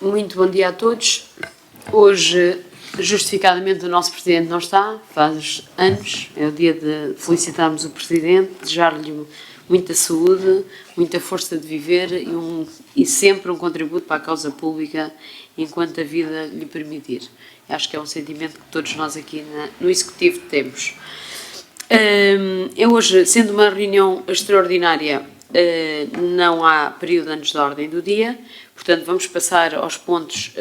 Muito bom dia a todos. Hoje, justificadamente, o nosso Presidente não está, faz anos, é o dia de felicitarmos o Presidente, desejar-lhe muita saúde, muita força de viver e sempre um contributo para a causa pública enquanto a vida lhe permitir. Acho que é um sentimento que todos nós aqui no Executivo temos. Hoje, sendo uma reunião extraordinária, não há período antes da ordem do dia, portanto vamos passar aos pontos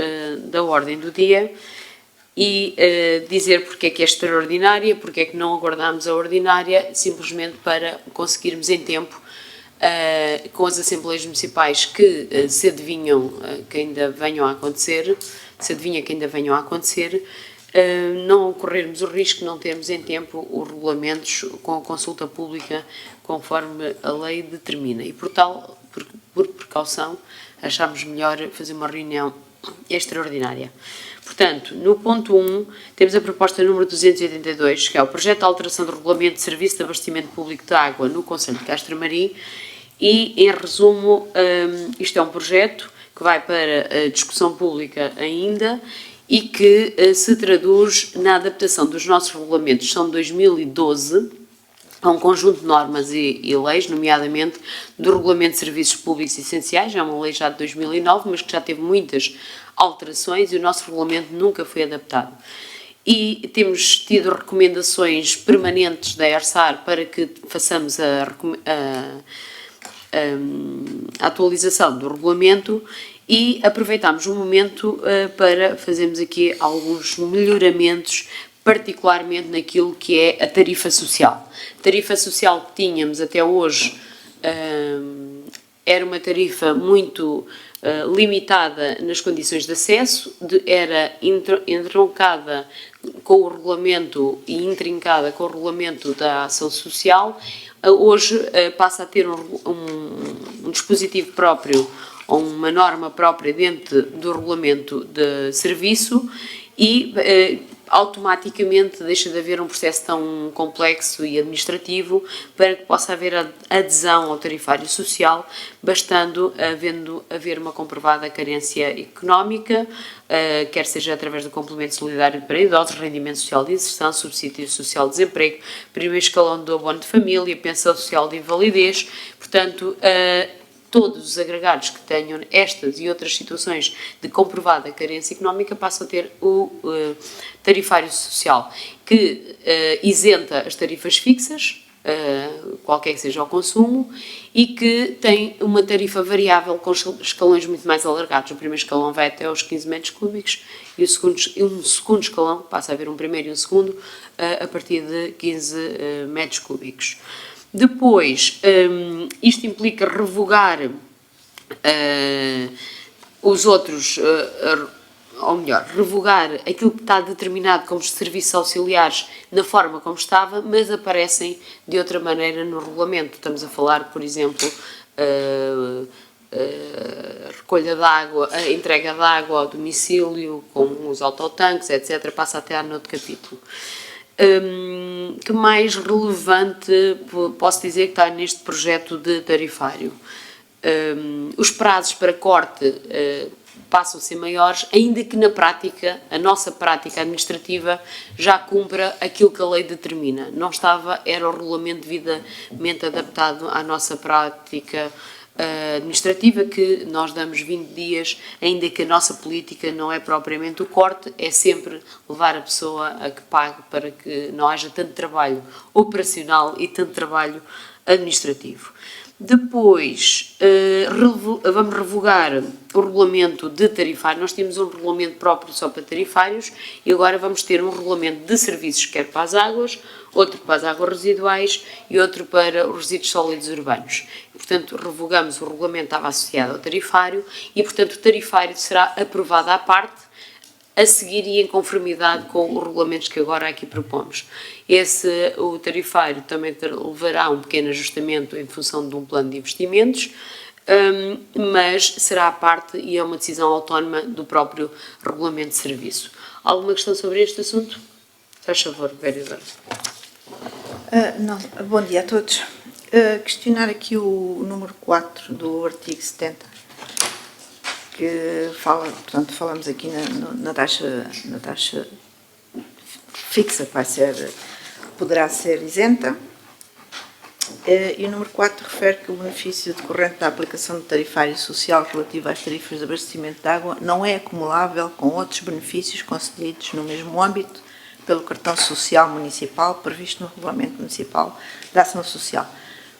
da ordem do dia e dizer porque é que é extraordinária, porque é que não aguardamos a ordinária, simplesmente para conseguirmos em tempo com as Assembleias Municipais que se adivinham que ainda venham a acontecer, não corrermos o risco de não termos em tempo os regulamentos com a consulta pública conforme a lei determina. E por precaução, achámos melhor fazer uma reunião extraordinária. Portanto, no ponto 1, temos a proposta número 282, que é o projeto de alteração do regulamento de serviço de abastecimento público de água no concelho de Castro Marim e, em resumo, isto é um projeto que vai para a discussão pública ainda e que se traduz na adaptação dos nossos regulamentos, são de 2012, a um conjunto de normas e leis, nomeadamente do Regulamento de Serviços Públicos Essenciais, é uma lei já de 2009, mas que já teve muitas alterações e o nosso regulamento nunca foi adaptado. E temos tido recomendações permanentes da ERSAR para que façamos a atualização do regulamento e aproveitámos o momento para fazermos aqui alguns melhoramentos, particularmente naquilo que é a tarifa social. A tarifa social que tínhamos até hoje era uma tarifa muito limitada nas condições de acesso, era entroncada com o regulamento e intrincada com o regulamento da ação social. Hoje passa a ter um dispositivo próprio, ou uma norma própria dentro do regulamento de serviço e automaticamente deixa de haver um processo tão complexo e administrativo para que possa haver adesão ao tarifário social, bastando haver uma comprovada carência económica, quer seja através do complemento solidário para idosos, rendimento social de inserção, subsídio social de desemprego, primeiro escalão do abono de família, pensão social de invalidez, portanto, todos os agregados que tenham estas e outras situações de comprovada carência económica passam a ter o tarifário social, que isenta as tarifas fixas, qualquer que seja o consumo, e que tem uma tarifa variável com escalões muito mais alargados. O primeiro escalão vai até aos 15 metros cúbicos e um segundo escalão, passa a haver um primeiro e um segundo, a partir de 15 metros cúbicos. Depois, isto implica revogar os outros, ou melhor, revogar aquilo que está determinado como serviços auxiliares na forma como estava, mas aparecem de outra maneira no regulamento. Estamos a falar, por exemplo, a recolha de água, a entrega de água ao domicílio, com os autotanques, etc., passa até a noutro capítulo. Que mais relevante posso dizer que está neste projeto de tarifário? Os prazos para corte passam a ser maiores, ainda que na prática, a nossa prática administrativa já cumpra aquilo que a lei determina. Não estava, era o regulamento devidamente adaptado à nossa prática administrativa, que nós damos 20 dias, ainda que a nossa política não é propriamente o corte, é sempre levar a pessoa a que pague para que não haja tanto trabalho operacional e tanto trabalho administrativo. Depois, vamos revogar o regulamento de tarifário. Nós tínhamos um regulamento próprio só para tarifários e agora vamos ter um regulamento de serviços, quer para as águas, outro para as águas residuais e outro para os resíduos sólidos urbanos. Portanto, revogamos o regulamento que estava associado ao tarifário e, portanto, o tarifário será aprovado à parte, a seguir e em conformidade com os regulamentos que agora aqui propomos. O tarifário também levará um pequeno ajustamento em função de um plano de investimentos, mas será à parte e é uma decisão autónoma do próprio regulamento de serviço. Alguma questão sobre este assunto? Faz favor, vereadora. Não. Bom dia a todos. Questionar aqui o número 4 do artigo 70. que fala, portanto, falamos aqui na taxa fixa, que poderá ser isenta. E o número 4 refere que o benefício decorrente da aplicação do tarifário social relativo às tarifas de abastecimento de água não é acumulável com outros benefícios concedidos no mesmo âmbito pelo cartão social municipal previsto no Regulamento Municipal da Ação Social.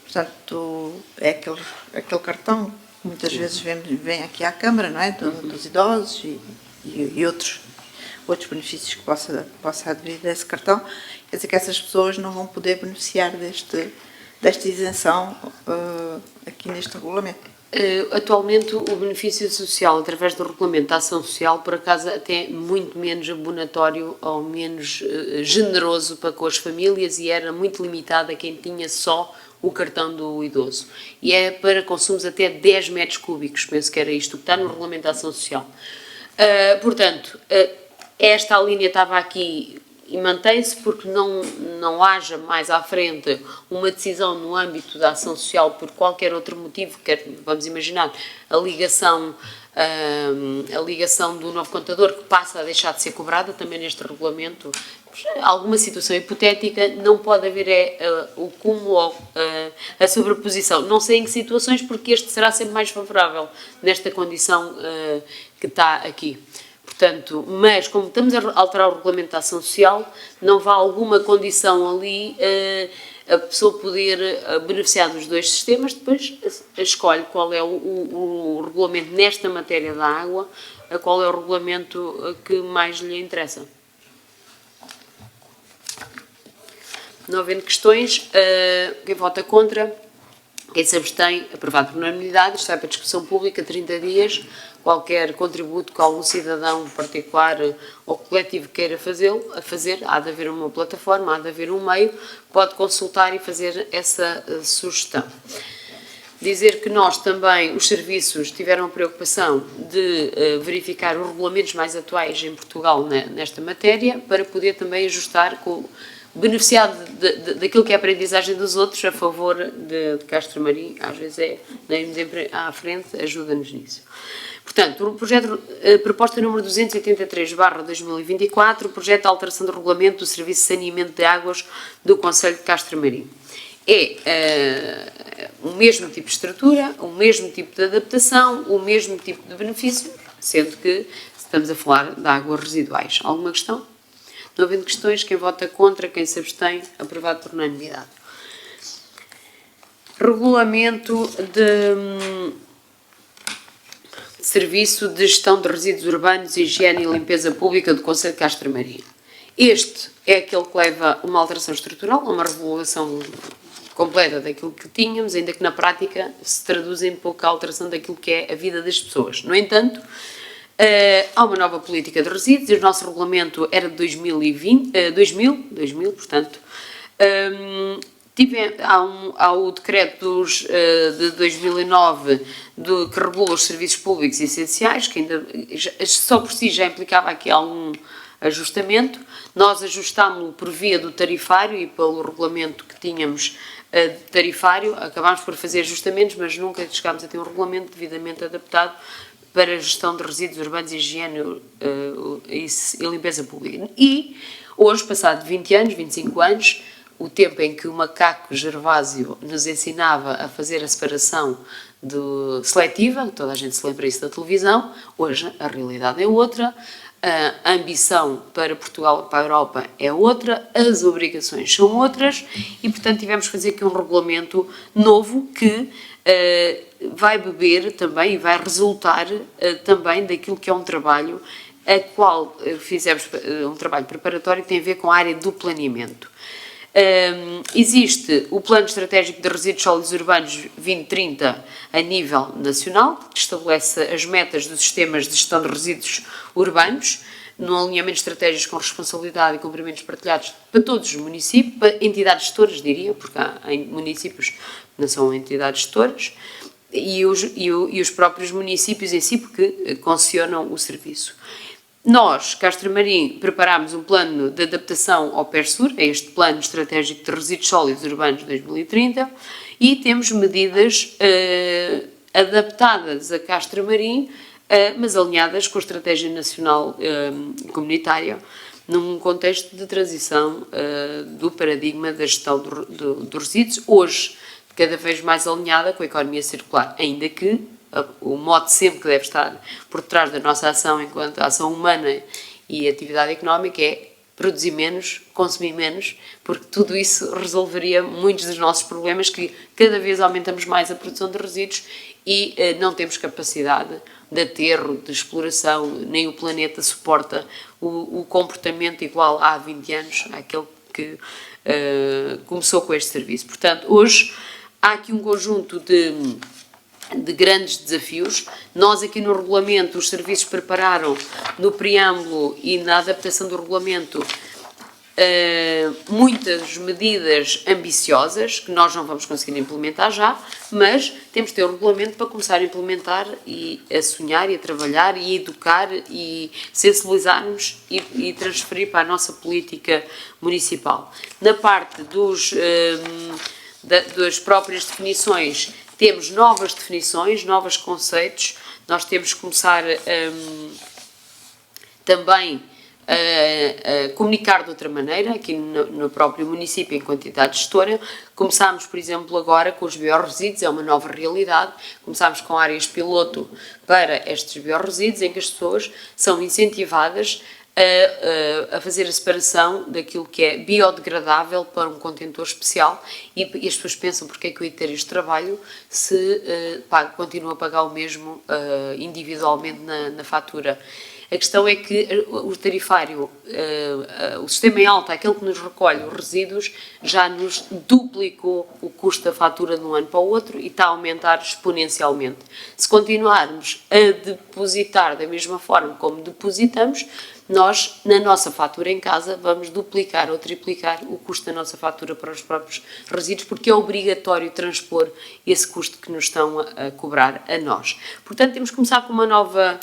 Portanto, é aquele cartão que muitas vezes vem aqui à Câmara, não é? Dos idosos e outros benefícios que possa advir desse cartão. Quer dizer que essas pessoas não vão poder beneficiar desta isenção aqui neste regulamento. Atualmente, o benefício social, através do Regulamento da Ação Social, por acaso até muito menos abonatório ou menos generoso para com as famílias e era muito limitado a quem tinha só o cartão do idoso. E é para consumos até 10 metros cúbicos, penso que era isto que está no Regulamento da Ação Social. Portanto, esta linha estava aqui e mantém-se porque não haja mais à frente uma decisão no âmbito da ação social por qualquer outro motivo, vamos imaginar, a ligação do novo contador que passa a deixar de ser cobrada também neste regulamento. Alguma situação hipotética, não pode haver o cúmulo ou a sobreposição. Não sei em que situações, porque este será sempre mais favorável nesta condição que está aqui. Portanto, mas como estamos a alterar o Regulamento da Ação Social, não vá alguma condição ali a pessoa poder beneficiar dos dois sistemas, depois escolhe qual é o regulamento nesta matéria da água, qual é o regulamento que mais lhe interessa. Não havendo questões, quem vota contra, quem se abstém, aprovado por unanimidade, está para discussão pública 30 dias, qualquer contributo que algum cidadão particular ou coletivo queira fazer, há de haver uma plataforma, há de haver um meio, pode consultar e fazer essa sugestão. Dizer que nós também, os serviços, tiveram a preocupação de verificar os regulamentos mais atuais em Portugal nesta matéria, para poder também ajustar beneficiar daquilo que é a aprendizagem dos outros a favor de Castro Marim, às vezes irmos à frente, ajuda-nos nisso. Portanto, o projeto, proposta número 283/2024, projeto de alteração do regulamento do Serviço de Saneamento de Águas do Concelho de Castro Marim. É o mesmo tipo de estrutura, o mesmo tipo de adaptação, o mesmo tipo de benefício, sendo que estamos a falar de águas residuais. Alguma questão? Não havendo questões, quem vota contra, quem se abstém, aprovado por unanimidade. Regulamento de Serviço de Gestão de Resíduos Urbanos, Higiene e Limpeza Pública do Concelho de Castro Marim. Este é aquele que leva uma alteração estrutural, uma regulação completa daquilo que tínhamos, ainda que na prática se traduz em pouca alteração daquilo que é a vida das pessoas. No entanto, há uma nova política de resíduos, e o nosso regulamento era de 2000, portanto, há o decreto de 2009 que regula os serviços públicos essenciais, que ainda só por si já implicava aqui algum ajustamento. Nós ajustámos-lo por via do tarifário e pelo regulamento que tínhamos tarifário, acabámos por fazer ajustamentos, mas nunca chegámos a ter um regulamento devidamente adaptado para a gestão de resíduos urbanos, higiene e limpeza pública. E hoje, passado 20 anos, 25 anos, o tempo em que o macaco Gervásio nos ensinava a fazer a separação seletiva, toda a gente se lembra isso da televisão, hoje a realidade é outra, a ambição para Portugal, para a Europa é outra, as obrigações são outras e, portanto, tivemos que fazer aqui um regulamento novo que vai beber também e vai resultar também daquilo que é um trabalho a qual fizemos um trabalho preparatório que tem a ver com a área do planeamento. Existe o Plano Estratégico de Resíduos Sólidos Urbanos 2030 a nível nacional, que estabelece as metas dos sistemas de gestão de resíduos urbanos, num alinhamento de estratégias com responsabilidade e cumprimentos partilhados para todos os municípios, para entidades gestoras, diria, porque há municípios que não são entidades gestoras, e os próprios municípios em si, porque concessionam o serviço. Nós, Castro Marim, preparámos um plano de adaptação ao PERSUR, a este Plano Estratégico de Resíduos Sólidos Urbanos 2030, e temos medidas adaptadas a Castro Marim mas alinhadas com a Estratégia Nacional Comunitária, num contexto de transição do paradigma da gestão dos resíduos, hoje cada vez mais alinhada com a economia circular, ainda que o mote sempre que deve estar por trás da nossa ação enquanto ação humana e atividade económica é produzir menos, consumir menos, porque tudo isso resolveria muitos dos nossos problemas, que cada vez aumentamos mais a produção de resíduos e não temos capacidade de aterro, de exploração, nem o planeta suporta o comportamento igual há 20 anos àquele que começou com este serviço. Portanto, hoje há aqui um conjunto de grandes desafios. Nós aqui no regulamento, os serviços prepararam no preâmbulo e na adaptação do regulamento muitas medidas ambiciosas que nós não vamos conseguir implementar já, mas temos de ter o regulamento para começar a implementar e a sonhar e a trabalhar e a educar e sensibilizar-nos e transferir para a nossa política municipal. Na parte das próprias definições, temos novas definições, novos conceitos. Nós temos que começar também a comunicar de outra maneira, aqui no próprio município, enquanto entidade gestora. Começámos, por exemplo, agora com os biorresíduos, é uma nova realidade. Começámos com áreas piloto para estes biorresíduos, em que as pessoas são incentivadas a fazer a separação daquilo que é biodegradável para um contentor especial e as pessoas pensam porque é que eu ia ter este trabalho se continuo a pagar o mesmo individualmente na fatura. A questão é que o tarifário, o sistema em alta, aquele que nos recolhe os resíduos, já nos duplicou o custo da fatura de um ano para o outro e está a aumentar exponencialmente. Se continuarmos a depositar da mesma forma como depositamos, nós, na nossa fatura em casa, vamos duplicar ou triplicar o custo da nossa fatura para os próprios resíduos, porque é obrigatório transpor esse custo que nos estão a cobrar a nós. Portanto, temos que começar com uma nova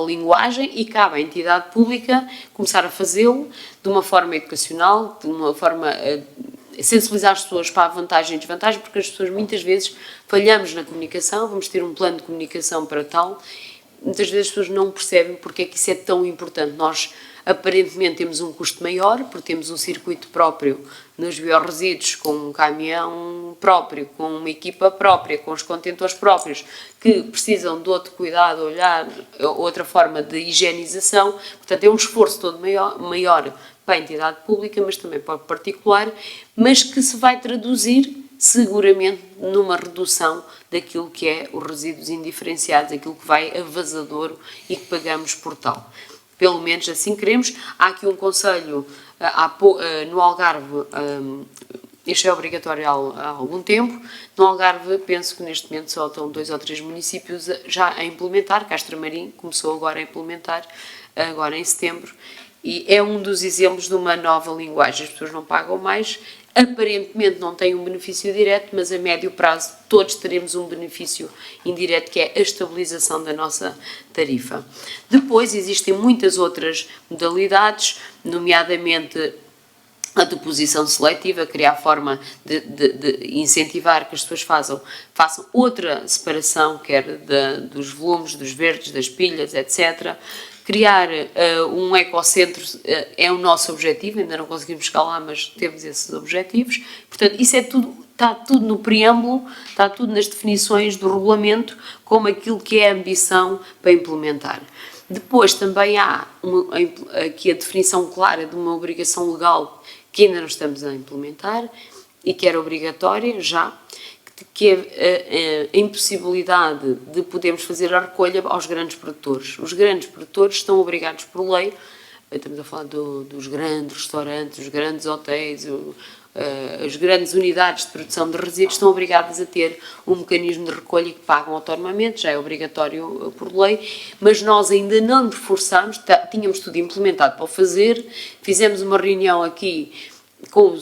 linguagem e cabe à entidade pública começar a fazê-lo de uma forma educacional, de uma forma a sensibilizar as pessoas para a vantagem e desvantagem, porque as pessoas muitas vezes falhamos na comunicação, vamos ter um plano de comunicação para tal. Muitas vezes as pessoas não percebem porque é que isso é tão importante. Nós, aparentemente, temos um custo maior, porque temos um circuito próprio nos biorresíduos, com um caminhão próprio, com uma equipa própria, com os contentores próprios, que precisam de outro cuidado, olhar, outra forma de higienização. Portanto, é um esforço todo maior para a entidade pública, mas também para o particular, mas que se vai traduzir seguramente numa redução daquilo que é os resíduos indiferenciados, aquilo que vai a vazadouro e que pagamos por tal. Pelo menos assim queremos. Há aqui um conselho no Algarve, este é obrigatório há algum tempo. No Algarve, penso que neste momento só estão 2 ou 3 municípios já a implementar. Castramarim começou agora a implementar, agora em setembro, e é um dos exemplos de uma nova linguagem. As pessoas não pagam mais, aparentemente não têm um benefício direto, mas a médio prazo todos teremos um benefício indireto, que é a estabilização da nossa tarifa. Depois existem muitas outras modalidades, nomeadamente a deposição seletiva, criar forma de incentivar que as pessoas façam outra separação, quer dos volumes, dos verdes, das pilhas, etc. Criar um ecocentro é o nosso objetivo, ainda não conseguimos chegar lá, mas temos esses objetivos. Portanto, isso está tudo no preâmbulo, está tudo nas definições do regulamento, como aquilo que é a ambição para implementar. Depois também há aqui a definição clara de uma obrigação legal que ainda não estamos a implementar e que era obrigatória já, que é a impossibilidade de podermos fazer a recolha aos grandes produtores. Os grandes produtores estão obrigados por lei, estamos a falar dos grandes restaurantes, os grandes hotéis, as grandes unidades de produção de resíduos estão obrigadas a ter um mecanismo de recolha que pagam autonomamente, já é obrigatório por lei, mas nós ainda não nos forçámos, tínhamos tudo implementado para o fazer, fizemos uma reunião aqui com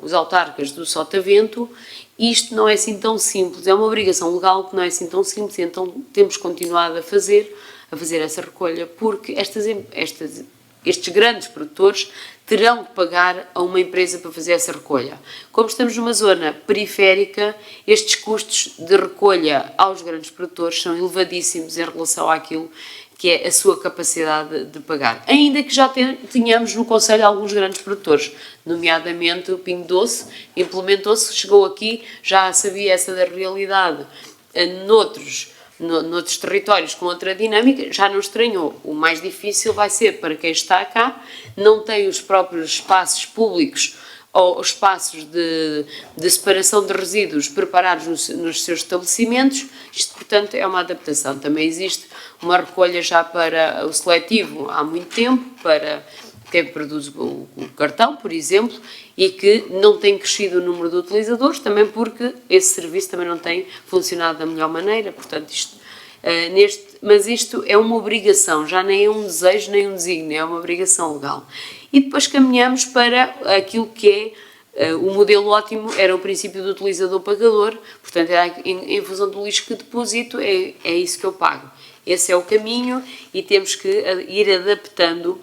os autarcas do Sotavento. Isto não é assim tão simples, é uma obrigação legal que não é assim tão simples, então temos continuado a fazer essa recolha, porque estes grandes produtores terão que pagar a uma empresa para fazer essa recolha. Como estamos numa zona periférica, estes custos de recolha aos grandes produtores são elevadíssimos em relação àquilo que é a sua capacidade de pagar. Ainda que já tenhamos no Conselho alguns grandes produtores, nomeadamente o Pingo Doce, implementou-se, chegou aqui, já sabia essa da realidade noutros territórios com outra dinâmica, já não estranhou. O mais difícil vai ser para quem está cá, não tem os próprios espaços públicos ou espaços de separação de resíduos preparados nos seus estabelecimentos. Isto, portanto, é uma adaptação. Também existe uma recolha já para o seletivo há muito tempo, para quem produz o cartão, por exemplo, e que não tem crescido o número de utilizadores, também porque esse serviço também não tem funcionado da melhor maneira. Portanto, mas isto é uma obrigação, já nem é um desejo nem um desígnio, é uma obrigação legal. E depois caminhamos para aquilo que é o modelo ótimo, era o princípio do utilizador-pagador, portanto, em função do lixo que deposito, é isso que eu pago. Esse é o caminho e temos que ir adaptando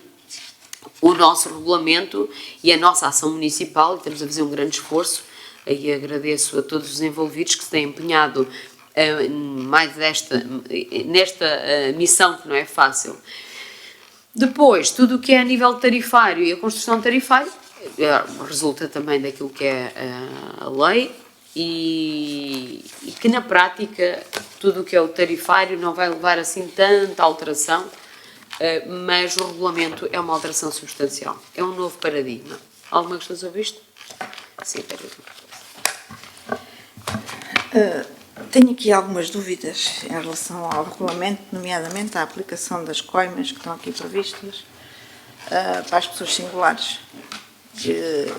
o nosso regulamento e a nossa ação municipal, e estamos a fazer um grande esforço, e agradeço a todos os envolvidos que se têm empenhado mais nesta missão que não é fácil. Depois, tudo o que é a nível tarifário e a construção tarifária resulta também daquilo que é a lei e que na prática tudo o que é o tarifário não vai levar assim tanta alteração, mas o regulamento é uma alteração substancial, é um novo paradigma. Alguma questão sobre isto? Sim, tenho aqui algumas dúvidas em relação ao regulamento, nomeadamente à aplicação das coimas que estão aqui previstas para as pessoas singulares, que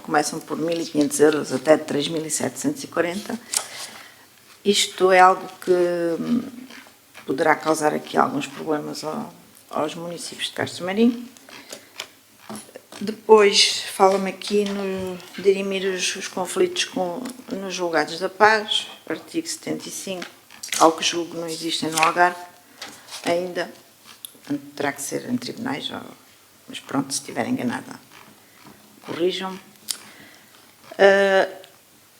começam por 1.500 euros até 3.740. Isto é algo que poderá causar aqui alguns problemas aos municípios de Castro Marinho. Depois fala-me aqui no dirimir os conflitos nos julgados da paz, artigo 75, ao que julgo não existem no Algarve ainda, portanto, terá que ser em tribunais, mas pronto, se estiver enganada, corrijam-me.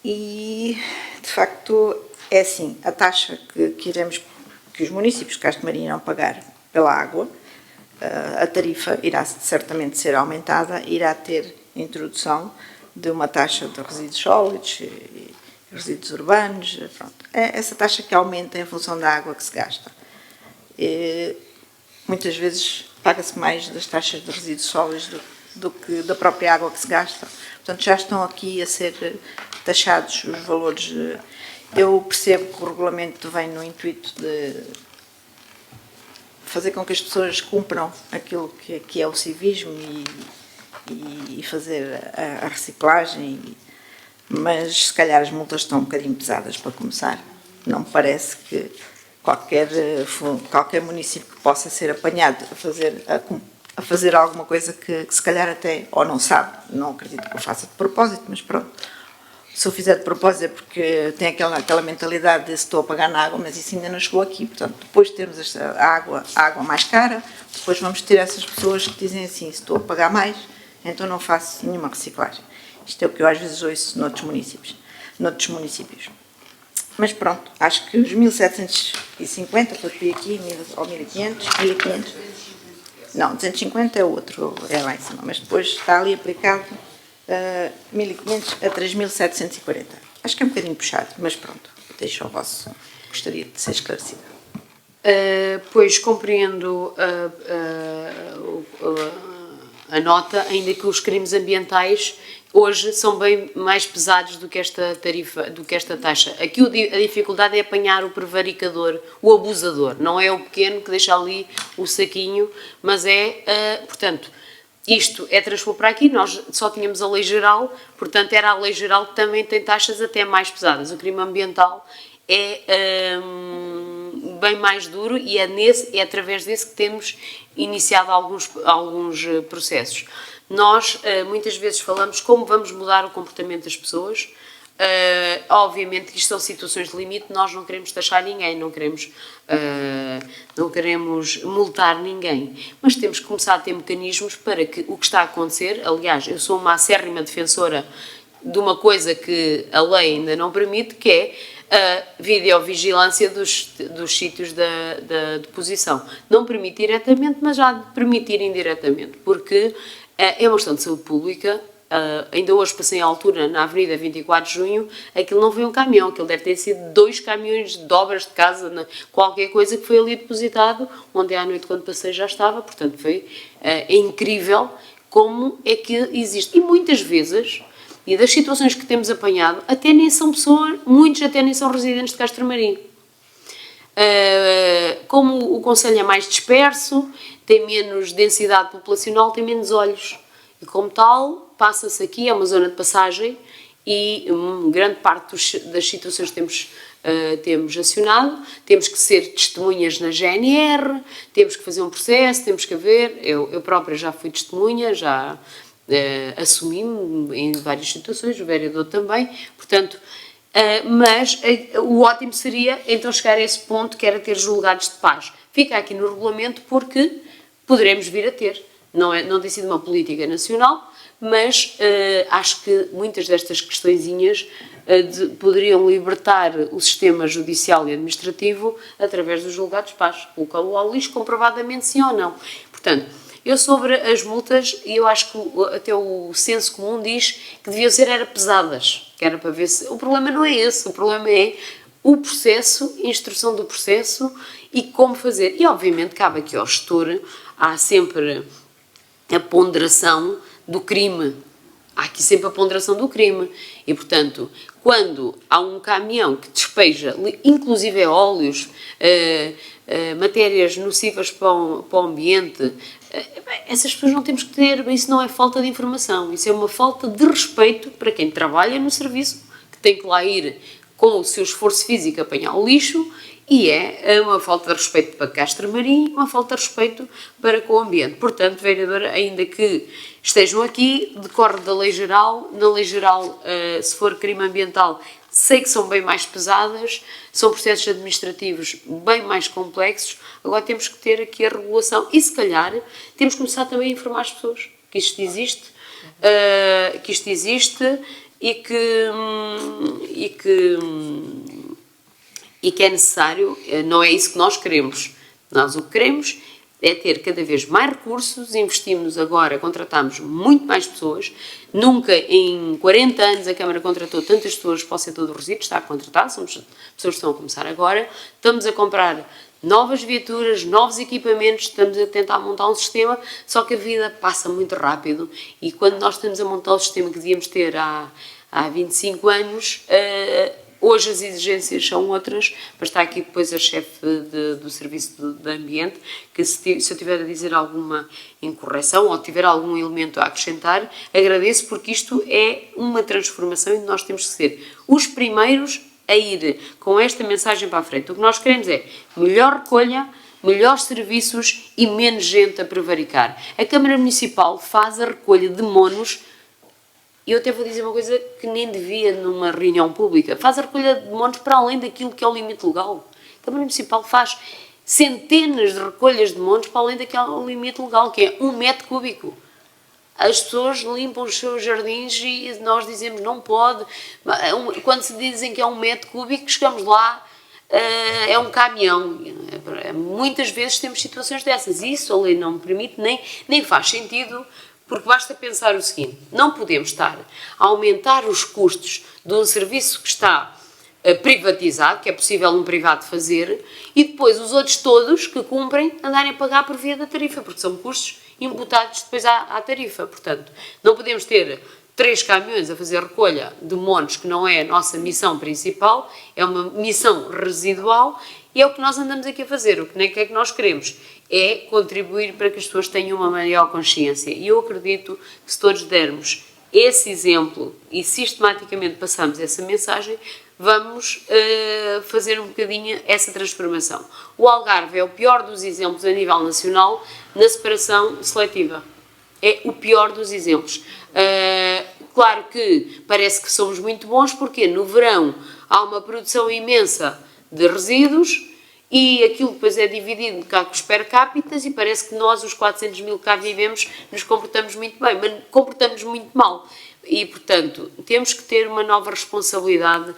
E, de facto, é assim, a taxa que os municípios de Castro Marinho irão pagar pela água, a tarifa irá certamente ser aumentada, irá ter introdução de uma taxa de resíduos sólidos e resíduos urbanos, pronto. É essa taxa que aumenta em função da água que se gasta. E, muitas vezes paga-se mais das taxas de resíduos sólidos do que da própria água que se gasta. Portanto, já estão aqui a ser taxados os valores. Eu percebo que o regulamento vem no intuito de fazer com que as pessoas cumpram aquilo que é o civismo e fazer a reciclagem, mas se calhar as multas estão um bocadinho pesadas para começar. Não me parece que qualquer município que possa ser apanhado a fazer alguma coisa que se calhar até ou não sabe, não acredito que o faça de propósito, mas pronto. Se eu fizer de propósito é porque tem aquela mentalidade de se estou a pagar na água, mas isso ainda não chegou aqui. Portanto, depois de termos a água mais cara, depois vamos ter essas pessoas que dizem assim, se estou a pagar mais, então não faço nenhuma reciclagem. Isto é o que eu às vezes ouço noutros municípios. Mas pronto, acho que os 1.750, que eu pedi aqui, ou 1.500, não, 250 é outro, é lá em cima, mas depois está ali aplicado 1.500 a 3.740. Acho que é um bocadinho puxado, mas pronto, deixo ao vosso. Gostaria de ser esclarecida. Pois compreendo a nota, ainda que os crimes ambientais hoje são bem mais pesados do que esta tarifa, do que esta taxa. Aqui a dificuldade é apanhar o prevaricador, o abusador. Não é o pequeno que deixa ali o saquinho, mas portanto, isto é transpor para aqui, nós só tínhamos a lei geral, portanto era a lei geral que também tem taxas até mais pesadas. O crime ambiental é bem mais duro e é através desse que temos iniciado alguns processos. Nós muitas vezes falamos como vamos mudar o comportamento das pessoas Obviamente que isto são situações de limite, nós não queremos taxar ninguém, não queremos multar ninguém, mas temos que começar a ter mecanismos para que o que está a acontecer, aliás, eu sou uma acérrima defensora de uma coisa que a lei ainda não permite, que é a videovigilância dos sítios da deposição. Não permite diretamente, mas já permitir indiretamente, porque é uma questão de saúde pública. Ainda hoje passei à altura na Avenida 24 de Junho, aquilo não foi um caminhão, aquilo deve ter sido 2 caminhões de obras de casa, qualquer coisa que foi ali depositado, onde à noite quando passei já estava, portanto é incrível como é que existe. E muitas vezes, e das situações que temos apanhado, até nem são pessoas, muitos até nem são residentes de Castro Marim. Como o concelho é mais disperso, tem menos densidade populacional, tem menos olhos. E como tal, passa-se aqui, é uma zona de passagem e grande parte das situações que temos acionado, temos que ser testemunhas na GNR, temos que fazer um processo, temos que haver, eu própria já fui testemunha, já assumi-me em várias situações, o vereador também, portanto, mas o ótimo seria então chegar a esse ponto que era ter julgados de paz. Fica aqui no regulamento porque poderemos vir a ter. Não tem sido uma política nacional, mas acho que muitas destas questõezinhas poderiam libertar o sistema judicial e administrativo através dos julgados de paz, colocá-lo ao lixo, comprovadamente sim ou não. Portanto, eu sobre as multas, eu acho que até o senso comum diz que deviam ser pesadas, que era para ver se... O problema não é esse, o problema é o processo, a instrução do processo e como fazer. E obviamente cabe aqui ao gestor, há sempre a ponderação do crime. Há aqui sempre a ponderação do crime. E, portanto, quando há um caminhão que despeja, inclusive óleos, matérias nocivas para o ambiente, essas pessoas não temos que ter, isso não é falta de informação, isso é uma falta de respeito para quem trabalha no serviço, que tem que lá ir com o seu esforço físico apanhar o lixo, e é uma falta de respeito para Castro Marim, uma falta de respeito para com o ambiente. Portanto, vereadora, ainda que estejam aqui, decorre da lei geral, na lei geral, se for crime ambiental, sei que são bem mais pesadas, são processos administrativos bem mais complexos, agora temos que ter aqui a regulação e, se calhar, temos que começar também a informar as pessoas que isto existe, e que é necessário, não é isso que nós queremos. Nós o que queremos é ter cada vez mais recursos, investimos agora, contratamos muito mais pessoas, nunca em 40 anos a Câmara contratou tantas pessoas para o setor do resíduo, está a contratar, somos pessoas que estão a começar agora, estamos a comprar novas viaturas, novos equipamentos, estamos a tentar montar um sistema, só que a vida passa muito rápido e quando nós estamos a montar o sistema que devíamos ter há 25 anos, hoje as exigências são outras, mas está aqui depois a chefe do Serviço de Ambiente, que se eu tiver a dizer alguma incorreção ou tiver algum elemento a acrescentar, agradeço porque isto é uma transformação e nós temos que ser os primeiros a ir com esta mensagem para a frente. O que nós queremos é melhor recolha, melhores serviços e menos gente a prevaricar. A Câmara Municipal faz a recolha de monos. E eu até vou dizer uma coisa que nem devia numa reunião pública. Faz a recolha de monos para além daquilo que é o limite legal. A Câmara Municipal faz centenas de recolhas de monos para além daquele limite legal, que é 1 metro cúbico. As pessoas limpam os seus jardins e nós dizemos não pode. Quando se dizem que é 1 metro cúbico, chegamos lá, é um caminhão. Muitas vezes temos situações dessas. E isso a lei não me permite, nem faz sentido. Porque basta pensar o seguinte, não podemos estar a aumentar os custos de um serviço que está privatizado, que é possível um privado fazer, e depois os outros todos que cumprem andarem a pagar por via da tarifa, porque são custos imputados depois à tarifa. Portanto, não podemos ter 3 caminhões a fazer recolha de monos, que não é a nossa missão principal, é uma missão residual, e é o que nós andamos aqui a fazer. O que é que nós queremos? É contribuir para que as pessoas tenham uma maior consciência. E eu acredito que se todos dermos esse exemplo e sistematicamente passarmos essa mensagem, vamos fazer um bocadinho essa transformação. O Algarve é o pior dos exemplos a nível nacional na separação seletiva. É o pior dos exemplos. Claro que parece que somos muito bons, porque no verão há uma produção imensa de resíduos e aquilo depois é dividido em cálculos per capita e parece que nós, os 400 mil que cá vivemos, nos comportamos muito bem, mas comportamos muito mal. E, portanto, temos que ter uma nova responsabilidade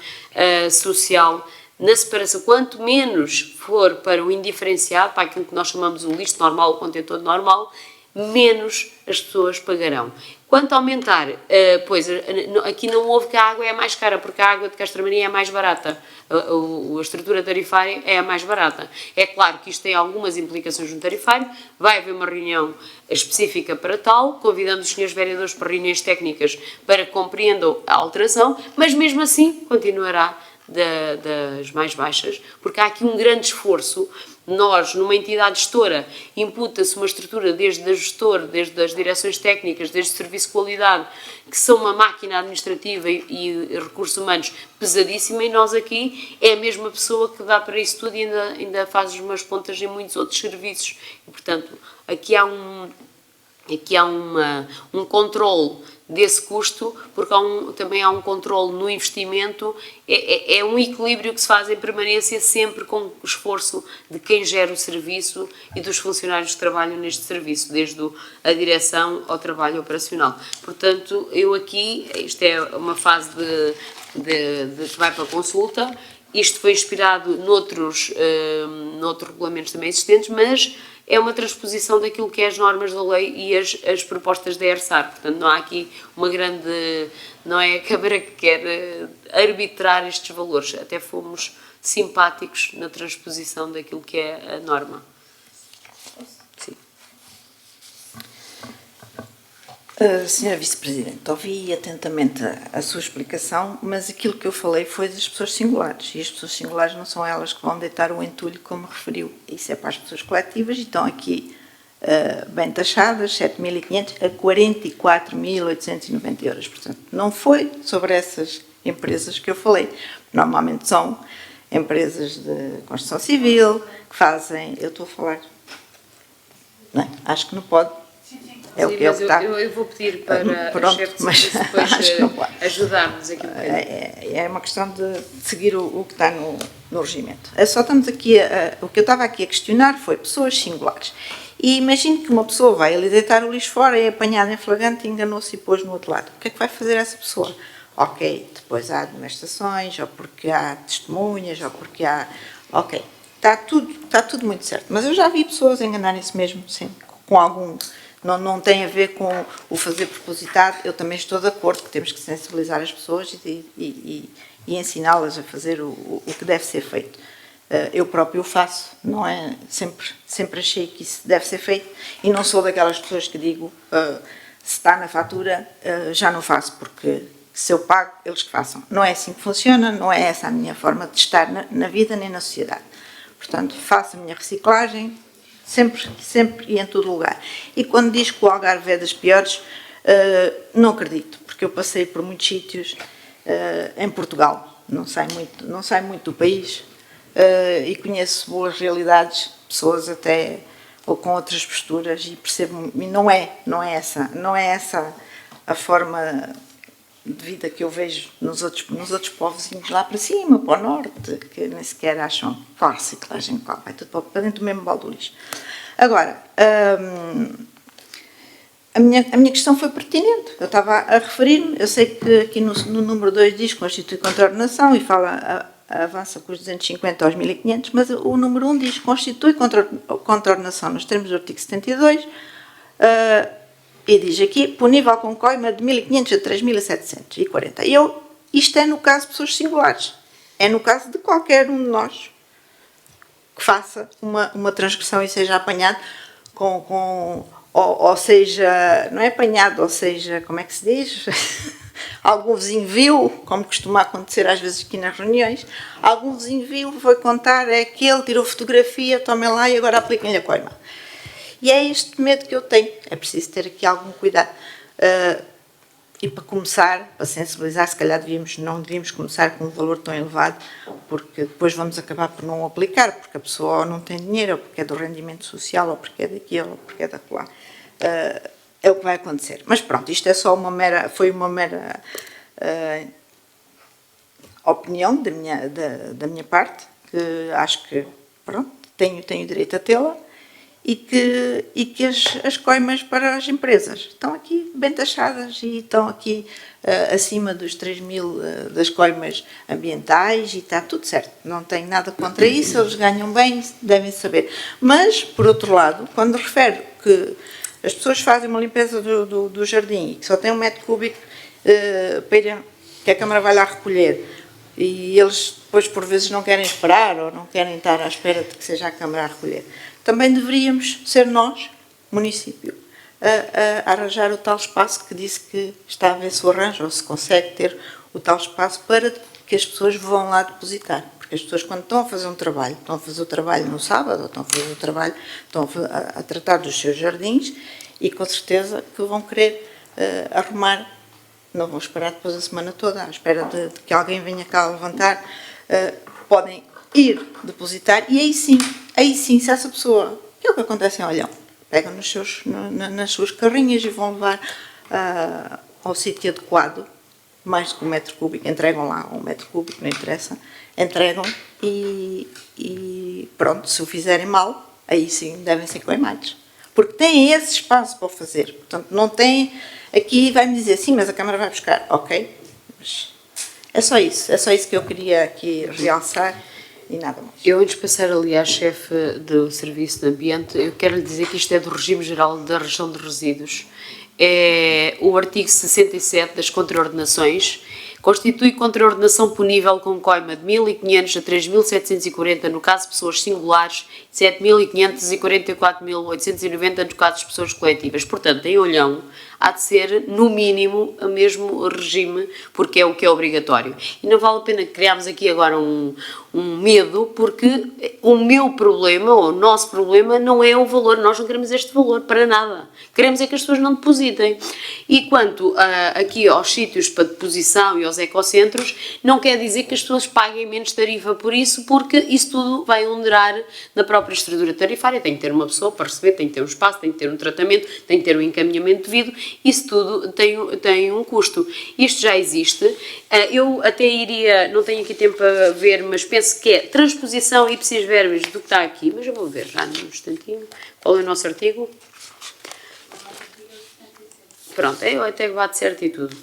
social na separação. Quanto menos for para o indiferenciado, para aquilo que nós chamamos o lixo normal, o contentor normal, menos as pessoas pagarão. Quanto a aumentar, pois aqui não houve que a água é mais cara, porque a água de Castramaria é mais barata, a estrutura tarifária é a mais barata. É claro que isto tem algumas implicações no tarifário, vai haver uma reunião específica para tal, convidando os senhores vereadores para reuniões técnicas para que compreendam a alteração, mas mesmo assim continuará das mais baixas, porque há aqui um grande esforço. Nós, numa entidade gestora, imputa-se uma estrutura desde a gestor, desde as direções técnicas, desde o serviço de qualidade, que são uma máquina administrativa e recursos humanos pesadíssima, e nós aqui é a mesma pessoa que dá para isso tudo e ainda faz umas pontas em muitos outros serviços. E, portanto, aqui há um controle desse custo, porque também há um controle no investimento, é um equilíbrio que se faz em permanência sempre com o esforço de quem gera o serviço e dos funcionários que trabalham neste serviço, desde a direção ao trabalho operacional. Portanto, eu aqui, isto é uma fase que vai para consulta, isto foi inspirado noutros regulamentos também existentes, mas é uma transposição daquilo que é as normas da lei e as propostas da ERSAR. Portanto, não há aqui uma grande... Não é a Câmara que quer arbitrar estes valores. Até fomos simpáticos na transposição daquilo que é a norma. Sim. Senhora Vice-Presidente, ouvi atentamente a sua explicação, mas aquilo que eu falei foi das pessoas singulares, e as pessoas singulares não são elas que vão deitar o entulho, como referiu. Isso é para as pessoas coletivas, e estão aqui bem taxadas, 7.500 a 44.890 euros. Portanto, não foi sobre essas empresas que eu falei. Normalmente são empresas de construção civil, que fazem... Eu estou a falar... Não, acho que não pode... É o que eu vou pedir para o chefe de serviço depois ajudar-nos aqui um bocadinho. É uma questão de seguir o que está no regimento. Só estamos aqui o que eu estava aqui a questionar foi pessoas singulares. E imagine que uma pessoa vai ali deitar o lixo fora, é apanhada em flagrante, enganou-se e pôs no outro lado. O que é que vai fazer essa pessoa? Ok, depois há demonstrações, ou porque há testemunhas, ou porque há... Ok, está tudo muito certo. Mas eu já vi pessoas enganarem-se mesmo, sim, com algum... Não tem a ver com o fazer propositado. Eu também estou de acordo que temos que sensibilizar as pessoas e ensiná-las a fazer o que deve ser feito. Eu próprio o faço, não é? Sempre achei que isso deve ser feito e não sou daquelas pessoas que digo se está na fatura já não faço, porque se eu pago, eles que façam. Não é assim que funciona, não é essa a minha forma de estar na vida nem na sociedade. Portanto, faço a minha reciclagem, sempre e em todo lugar. E quando diz que o Algarve é das piores, não acredito, porque eu passei por muitos sítios em Portugal, não sai muito do país, e conheço boas realidades, pessoas até ou com outras posturas, e percebo, e não é essa a forma de vida que eu vejo nos outros povozinhos lá para cima, para o norte, que nem sequer acham qual a reciclagem, vai tudo para dentro do mesmo balde do lixo. Agora, a minha questão foi pertinente, eu estava a referir-me, eu sei que aqui no número 2 diz constitui contraordenação e avança com os 250 aos 1.500, mas o número 1 diz constitui contraordenação nos termos do artigo 72, e diz aqui, punível com coima de 1.500 a 3.740. Isto é no caso de pessoas singulares. É no caso de qualquer um de nós que faça uma transgressão e seja apanhado ou seja, não é apanhado, ou seja, como é que se diz? Algum vizinho viu, como costuma acontecer às vezes aqui nas reuniões, algum vizinho viu, foi contar, é que ele tirou fotografia, tomem lá e agora apliquem-lhe a coima. E é este medo que eu tenho. É preciso ter aqui algum cuidado. E para começar, para sensibilizar, se calhar não devíamos começar com um valor tão elevado, porque depois vamos acabar por não aplicar, porque a pessoa ou não tem dinheiro, ou porque é do rendimento social, ou porque é daquilo, ou porque é daquilo. é o que vai acontecer. Mas pronto, isto é só foi uma mera opinião da minha parte, que acho que, pronto, tenho direito a tê-la, e que as coimas para as empresas estão aqui bem taxadas e estão aqui acima dos 3.000 das coimas ambientais e está tudo certo. Não tenho nada contra isso, eles ganham bem, devem saber. Mas, por outro lado, quando refere que as pessoas fazem uma limpeza do jardim e que só tem 1 metro cúbico que a Câmara vai lá recolher, e eles depois por vezes não querem esperar ou não querem estar à espera de que seja a Câmara a recolher, também deveríamos ser nós, município, a arranjar o tal espaço que disse que está a ver se o arranja ou se consegue ter o tal espaço para que as pessoas vão lá depositar. Porque as pessoas, quando estão a fazer um trabalho, estão a fazer o trabalho no sábado, ou estão a fazer o trabalho, estão a tratar dos seus jardins, e com certeza que vão querer arrumar, não vão esperar depois a semana toda, à espera de que alguém venha cá levantar, podem ir depositar, e aí sim, se essa pessoa, que é o que acontece em Olhão, pegam nas suas carrinhas e vão levar ao sítio adequado, mais do que 1 metro cúbico, entregam lá 1 metro cúbico, não interessa, entregam e pronto, se o fizerem mal, aí sim devem ser queimados. Porque têm esse espaço para o fazer, portanto não têm, aqui vai-me dizer, sim, mas a Câmara vai buscar, ok, mas é só isso que eu queria aqui realçar. E nada mais. Eu, antes de passar ali à chefe do Serviço de Ambiente, eu quero lhe dizer que isto é do Regime Geral da Gestão de Resíduos. É o artigo 67 das contraordenações, constitui contraordenação punível com coima de 1.500 a 3.740 no caso de pessoas singulares, 7.500 a 44.890 no caso de pessoas coletivas. Portanto, em Olhão, há de ser, no mínimo, o mesmo regime, porque é o que é obrigatório. E não vale a pena criarmos aqui agora um medo, porque o meu problema, ou o nosso problema, não é o valor. Nós não queremos este valor para nada. Queremos é que as pessoas não depositem. E quanto aqui aos sítios para deposição e aos ecocentros, não quer dizer que as pessoas paguem menos tarifa por isso, porque isso tudo vai onderar na própria estrutura tarifária. Tem que ter uma pessoa para receber, tem que ter um espaço, tem que ter um tratamento, tem que ter um encaminhamento devido. Isso tudo tem um custo. Isto já existe. Eu até iria, não tenho aqui tempo para ver, mas penso que é transposição ipsis verbis do que está aqui, mas eu vou ver já num instantinho. Qual é o nosso artigo? Pronto, eu até bate certo e tudo.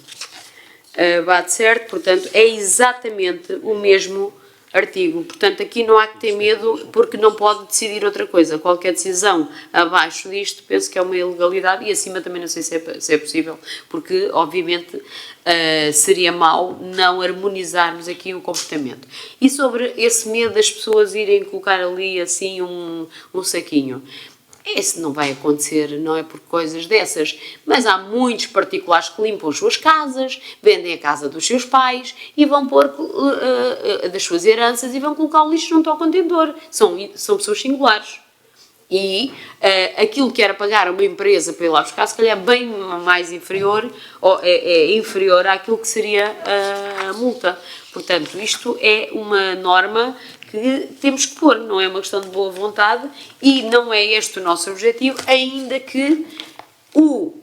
Bate certo, portanto, é exatamente o mesmo artigo. Portanto, aqui não há que ter medo, porque não pode decidir outra coisa. Qualquer decisão abaixo disto, penso que é uma ilegalidade, e acima também não sei se é possível, porque, obviamente, seria mau não harmonizarmos aqui o comportamento. E sobre esse medo das pessoas irem colocar ali, assim, um saquinho. Isso não vai acontecer, não é por coisas dessas, mas há muitos particulares que limpam as suas casas, vendem a casa dos seus pais e vão pôr das suas heranças e vão colocar o lixo junto ao contentor. São pessoas singulares. E aquilo que era pagar a uma empresa para ir lá buscar, se calhar bem mais inferior, ou é inferior àquilo que seria a multa. Portanto, isto é uma norma que temos que pôr, não é uma questão de boa vontade, e não é este o nosso objetivo, ainda que o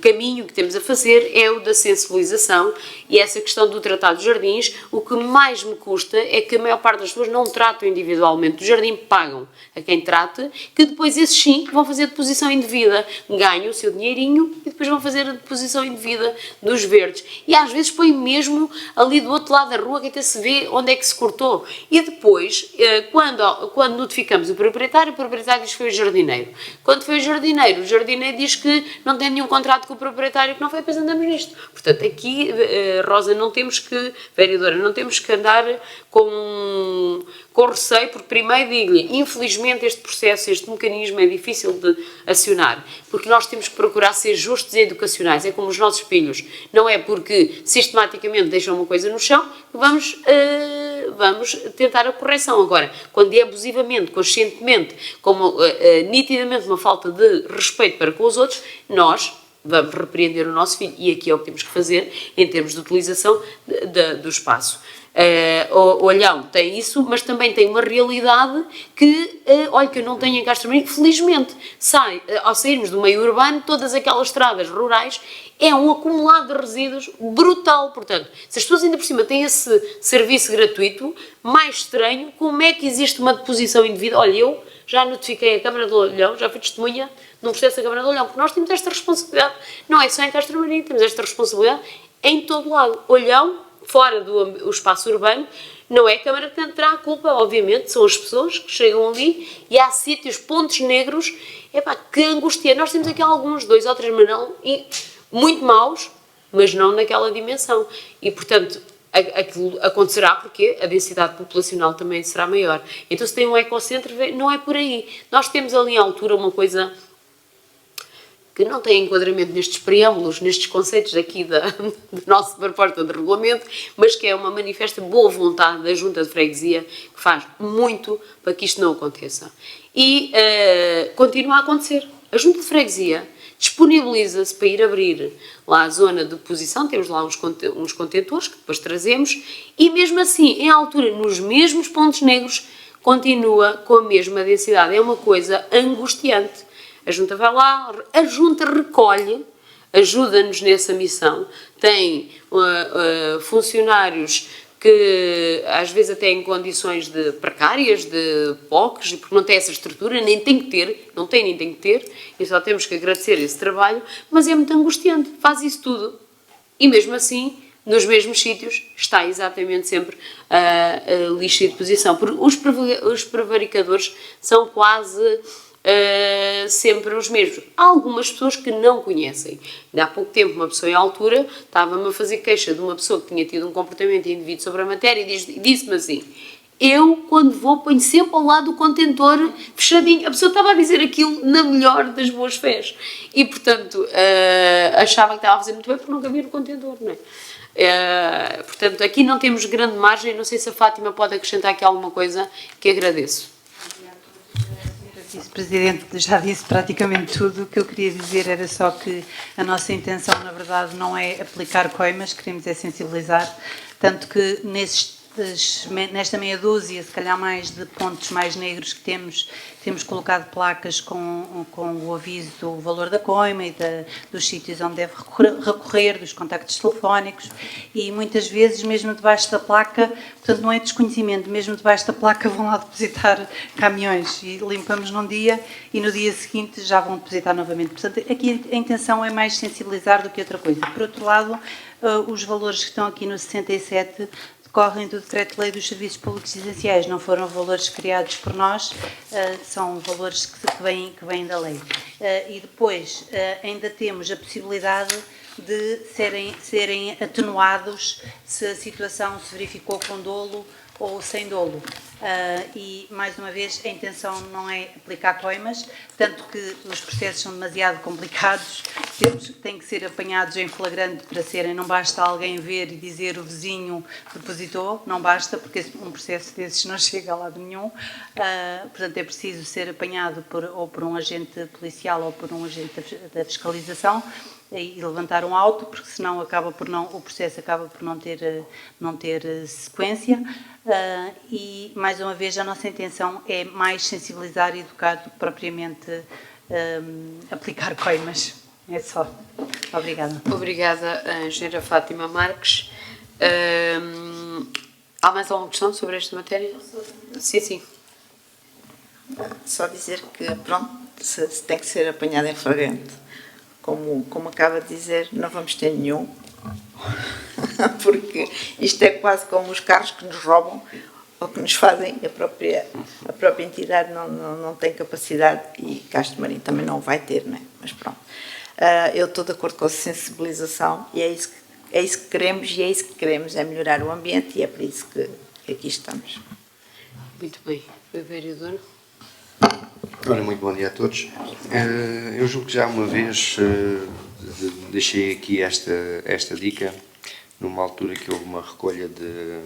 caminho que temos a fazer é o da sensibilização, e essa questão do tratado dos jardins, o que mais me custa é que a maior parte das pessoas não tratam individualmente do jardim, pagam a quem trata, que depois esses sim vão fazer deposição indevida, ganham o seu dinheirinho e depois vão fazer a deposição indevida dos verdes. E às vezes põem mesmo ali do outro lado da rua, que até se vê onde é que se cortou. E depois, quando notificamos o proprietário diz que foi o jardineiro. Quando foi o jardineiro diz que não tem nenhum contrato com o proprietário, que não foi, depois andamos nisto. Portanto, aqui, Rosa, vereadora, não temos que andar com receio, porque primeiro digo-lhe, infelizmente este processo, este mecanismo é difícil de acionar, porque nós temos que procurar ser justos e educacionais, é como os nossos filhos, não é porque sistematicamente deixam uma coisa no chão que vamos tentar a correção. Agora, quando é abusivamente, conscientemente, como nitidamente uma falta de respeito para com os outros, nós vamos repreender o nosso filho, e aqui é o que temos que fazer em termos de utilização do espaço. O Olhão tem isso, mas também tem uma realidade que, olha, que eu não tenho em Castro Marinho, felizmente, ao sairmos do meio urbano, todas aquelas estradas rurais, é um acumulado de resíduos brutal. Portanto, se as pessoas ainda por cima têm esse serviço gratuito, mais estranho, como é que existe uma deposição indevida? Olha, eu já notifiquei a Câmara do Olhão, já fui testemunha num processo da Câmara do Olhão, porque nós temos esta responsabilidade, não é só em Castro Marinho, temos esta responsabilidade em todo lado. Olhão, fora do espaço urbano, não é a Câmara que terá a culpa, obviamente, são as pessoas que chegam ali e há sítios, pontos negros, que angustia. Nós temos aqui alguns, 2 ou 3, mas não, muito maus, mas não naquela dimensão. E, portanto, aquilo acontecerá porque a densidade populacional também será maior. Então, se tem um ecocentro, não é por aí. Nós temos ali à altura uma coisa que não tem enquadramento nestes preâmbulos, nestes conceitos aqui da nossa proposta de regulamento, mas que é uma manifesta boa vontade da Junta de Freguesia, que faz muito para que isto não aconteça. E continua a acontecer. A Junta de Freguesia disponibiliza-se para ir abrir lá a zona de deposição, temos lá uns contentores que depois trazemos, e mesmo assim, em altura, nos mesmos pontos negros, continua com a mesma densidade. É uma coisa angustiante. A Junta vai lá, a Junta recolhe, ajuda-nos nessa missão, tem funcionários que às vezes até em condições precárias, de POCs, porque não tem essa estrutura, nem tem que ter, não tem nem tem que ter, e só temos que agradecer esse trabalho, mas é muito angustiante, faz isso tudo. E mesmo assim, nos mesmos sítios, está exatamente sempre a lixa de deposição. Porque os prevaricadores são quase sempre os mesmos. Há algumas pessoas que não conhecem. Ainda há pouco tempo, uma pessoa em altura estava-me a fazer queixa de uma pessoa que tinha tido um comportamento indevido sobre a matéria e disse-me assim: eu, quando vou, ponho sempre ao lado do contentor fechadinho. A pessoa estava a dizer aquilo na melhor das boas fés. E, portanto, achava que estava a fazer muito bem porque não cabia no contentor, não é? Portanto, aqui não temos grande margem. Não sei se a Fátima pode acrescentar aqui alguma coisa, que agradeço. Vice-Presidente já disse praticamente tudo. O que eu queria dizer era só que a nossa intenção, na verdade, não é aplicar coimas, queremos é sensibilizar, tanto que nesta meia dúzia, se calhar mais de pontos mais negros que temos colocado placas com o aviso do valor da coima e dos sítios onde deve recorrer, dos contactos telefónicos, e muitas vezes mesmo debaixo da placa, portanto não é desconhecimento, mesmo debaixo da placa vão lá depositar caminhões e limpamos num dia e no dia seguinte já vão depositar novamente. Portanto, aqui a intenção é mais sensibilizar do que outra coisa. Por outro lado, os valores que estão aqui no 67 decorrem do Decreto-Lei dos Serviços Públicos Essenciais, não foram valores criados por nós, são valores que vêm da lei. E depois ainda temos a possibilidade de serem atenuados se a situação se verificou com dolo ou sem dolo. E, mais uma vez, a intenção não é aplicar coimas, tanto que os processos são demasiado complicados, têm que ser apanhados em flagrante para serem, não basta alguém ver e dizer o vizinho depositou, não basta, porque um processo desses não chega a lado nenhum. Portanto, é preciso ser apanhado ou por um agente policial ou por um agente da fiscalização e levantar um auto, porque senão o processo acaba por não ter sequência. E, mais uma vez, a nossa intenção é mais sensibilizar e educar do que propriamente aplicar coimas. É só. Obrigada. Obrigada, Engenheira Fátima Marques. Há mais alguma questão sobre esta matéria? Sim. Só dizer que, pronto, se tem que ser apanhado em flagrante, como acaba de dizer, não vamos ter nenhum, porque isto é quase como os carros que nos roubam ou que nos fazem, a própria entidade não tem capacidade, e Castro Marinho também não vai ter, não é? Mas pronto, eu estou de acordo com a sensibilização e é isso que queremos, é melhorar o ambiente, e é por isso que aqui estamos. Muito bem. O vereador. Ora, muito bom dia a todos. Eu julgo que já uma vez deixei aqui esta dica, numa altura que houve uma recolha de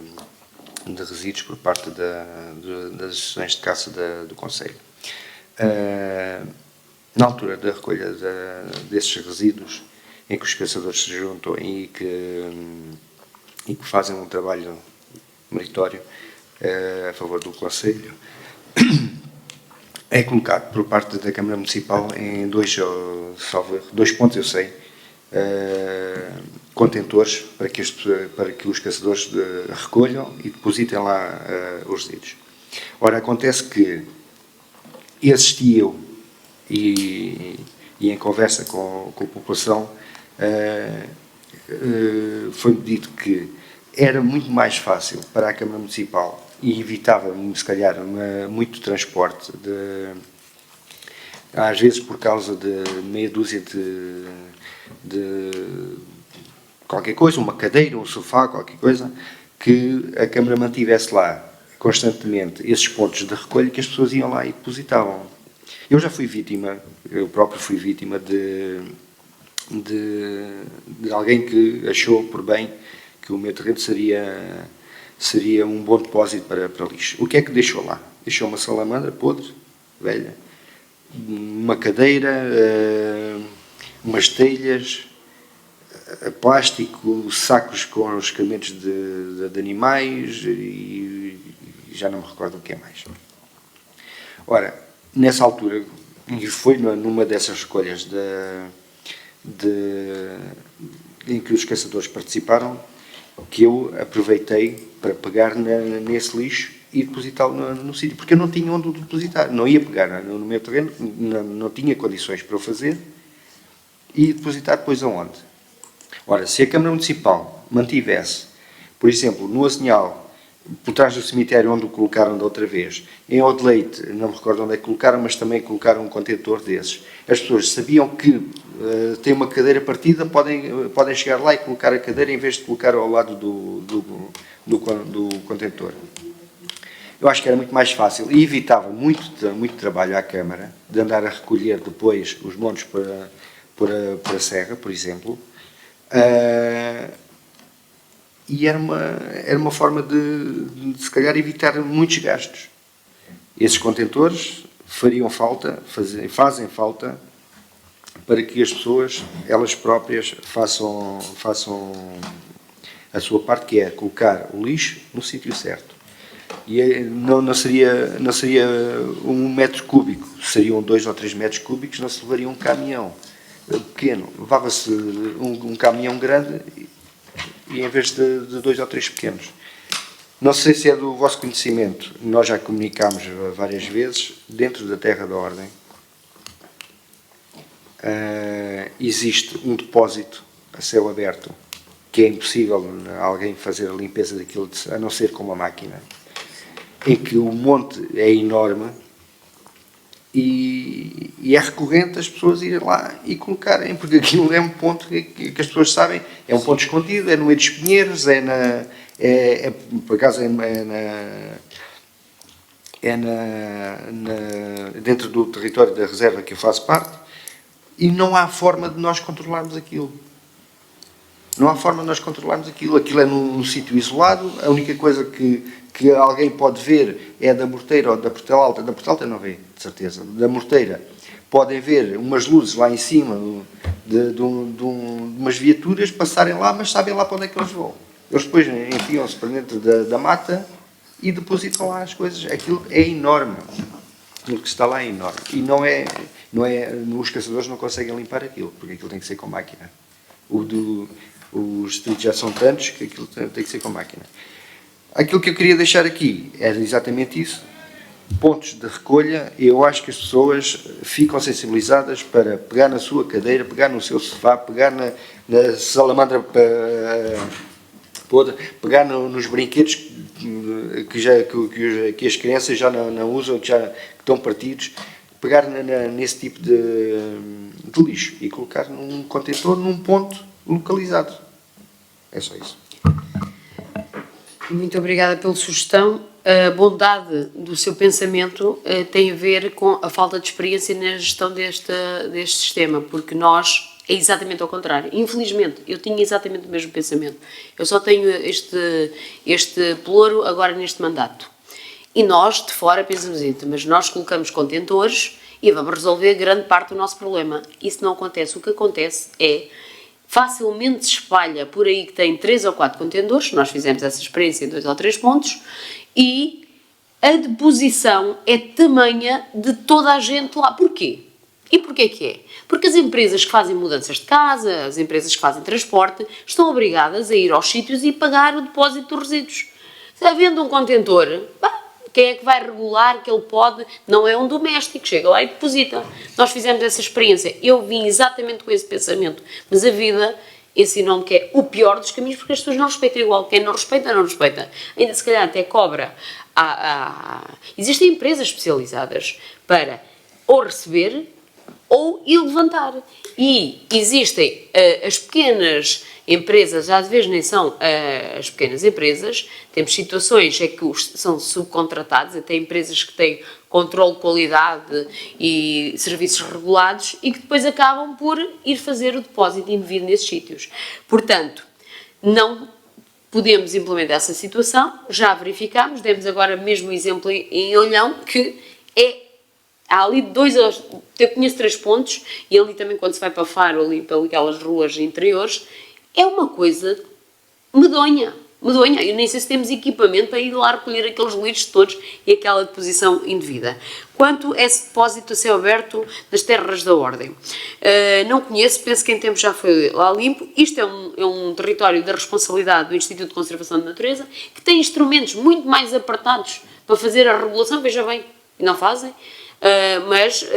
resíduos por parte das associações de caça do Conselho. Na altura da recolha desses resíduos, em que os caçadores se juntam e que fazem um trabalho meritório, a favor do Conselho, é colocado por parte da Câmara Municipal em dois pontos, eu sei, contentores para que os caçadores recolham e depositem lá os resíduos. Ora, acontece que assisti eu e em conversa com a população, foi-me dito que era muito mais fácil para a Câmara Municipal e evitava, se calhar, muito transporte, às vezes por causa de meia dúzia de qualquer coisa, uma cadeira, um sofá, qualquer coisa, que a Câmara mantivesse lá constantemente esses pontos de recolha que as pessoas iam lá e depositavam. Eu já fui vítima, eu próprio fui vítima de alguém que achou por bem que o meu terreno seria um bom depósito para lixo. O que é que deixou lá? Deixou uma salamandra podre, velha, uma cadeira, umas telhas, plástico, sacos com excrementos de animais e já não me recordo o que é mais. Ora, nessa altura, e foi numa dessas recolhas em que os caçadores participaram, que eu aproveitei para pegar nesse lixo e depositá-lo no sítio, porque eu não tinha onde o depositar, não ia pegar no meu terreno, não tinha condições para o fazer, e depositar depois aonde? Ora, se a Câmara Municipal mantivesse, por exemplo, no Azinhal, por trás do cemitério onde o colocaram da outra vez, em Odeleite, não me recordo onde é que colocaram, mas também colocaram um contentor desses. As pessoas sabiam que têm uma cadeira partida, podem chegar lá e colocar a cadeira em vez de colocar ao lado do contentor. Eu acho que era muito mais fácil e evitava muito trabalho à Câmara de andar a recolher depois os montes para a serra, por exemplo. E era uma forma de se calhar evitar muitos gastos. Esses contentores fazem falta para que as pessoas, elas próprias, façam a sua parte, que é colocar o lixo no sítio certo. E não seria 1 metro cúbico, seriam 2 ou 3 metros cúbicos, não se levaria um caminhão pequeno. Levava-se um caminhão grande e em vez de 2 ou 3 pequenos. Não sei se é do vosso conhecimento, nós já comunicámos várias vezes, dentro da Terra da Ordem, existe um depósito a céu aberto, que é impossível alguém fazer a limpeza daquilo, a não ser com uma máquina, em que o monte é enorme e é recorrente as pessoas irem lá e colocarem, porque aquilo é um ponto que as pessoas sabem, é um ponto escondido, é no meio dos pinheiros, por acaso dentro do território da reserva que eu faço parte, e não há forma de nós controlarmos aquilo. Aquilo é num sítio isolado, a única coisa que alguém pode ver é da Morteira ou da Portela Alta. Da Portela Alta não vê, de certeza. Da Morteira podem ver umas luzes lá em cima de umas viaturas passarem lá, mas sabem lá para onde é que eles vão. Eles depois enfiam-se para dentro da mata e depositam lá as coisas. Aquilo é enorme. Aquilo que está lá é enorme. E não é, os caçadores não conseguem limpar aquilo, porque aquilo tem que ser com máquina. Os distritos já são tantos que aquilo tem que ser com máquina. Aquilo que eu queria deixar aqui era exatamente isso. Pontos de recolha, eu acho que as pessoas ficam sensibilizadas para pegar na sua cadeira, pegar no seu sofá, pegar na salamandra podre, pegar nos brinquedos que as crianças já não usam, que estão partidos, pegar nesse tipo de lixo e colocar num contentor, num ponto localizado. É só isso. Muito obrigada pela sugestão. A bondade do seu pensamento tem a ver com a falta de experiência na gestão deste sistema, porque nós é exatamente ao contrário. Infelizmente, eu tinha exatamente o mesmo pensamento. Eu só tenho este pelouro agora neste mandato. E nós, de fora, pensamos isso, mas nós colocamos contentores e vamos resolver grande parte do nosso problema. Isso não acontece. O que acontece é facilmente se espalha por aí que tem 3 ou 4 contentores, nós fizemos essa experiência em 2 ou 3 pontos, e a deposição é tamanha de toda a gente lá. Porquê? E porquê que é? Porque as empresas que fazem mudanças de casa, as empresas que fazem transporte, estão obrigadas a ir aos sítios e pagar o depósito dos resíduos. Se havendo um contentor, quem é que vai regular que ele pode? Não é um doméstico, chega lá e deposita. Nós fizemos essa experiência, eu vim exatamente com esse pensamento, mas a vida ensinou-me que é o pior dos caminhos, porque as pessoas não respeitam igual. Quem não respeita, não respeita. Ainda se calhar até cobra. Existem empresas especializadas para ou receber ou ir levantar. E existem as pequenas empresas, às vezes nem são as pequenas empresas, temos situações em que são subcontratados, até empresas que têm controle de qualidade e serviços regulados e que depois acabam por ir fazer o depósito indevido nesses sítios. Portanto, não podemos implementar essa situação, já verificámos, demos agora mesmo o exemplo em Olhão, que há ali eu conheço 3 pontos, e ali também quando se vai para Faro, ali pelas ruas interiores, é uma coisa medonha. Eu nem sei se temos equipamento para ir lá recolher aqueles lixos todos e aquela deposição indevida. Quanto a esse depósito a céu aberto das terras da ordem, não conheço, penso que em tempo já foi lá limpo. Isto é um território da responsabilidade do Instituto de Conservação da Natureza, que tem instrumentos muito mais apertados para fazer a regulação, veja bem, e não fazem. Mas,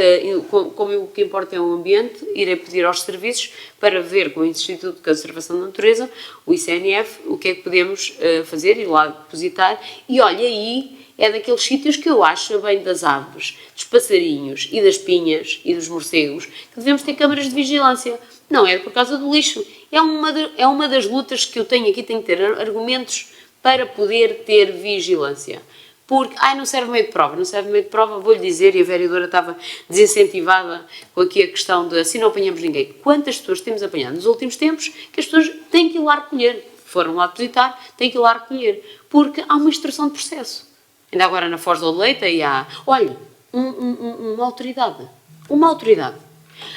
como o que importa é o ambiente, irei pedir aos serviços para ver com o Instituto de Conservação da Natureza, o ICNF, o que é que podemos fazer, ir lá depositar. E olha, aí é daqueles sítios que eu acho, bem das aves, dos passarinhos e das pinhas e dos morcegos, que devemos ter câmaras de vigilância. Não é por causa do lixo. É uma das lutas que eu tenho aqui, tenho que ter argumentos para poder ter vigilância. Porque, não serve meio de prova, vou-lhe dizer, e a vereadora estava desincentivada com aqui a questão de assim não apanhamos ninguém. Quantas pessoas temos apanhado nos últimos tempos que as pessoas têm que ir lá recolher, foram lá depositar, têm que ir lá recolher, porque há uma instrução de processo. Ainda agora na Foz do Leite aí há, olha, uma autoridade.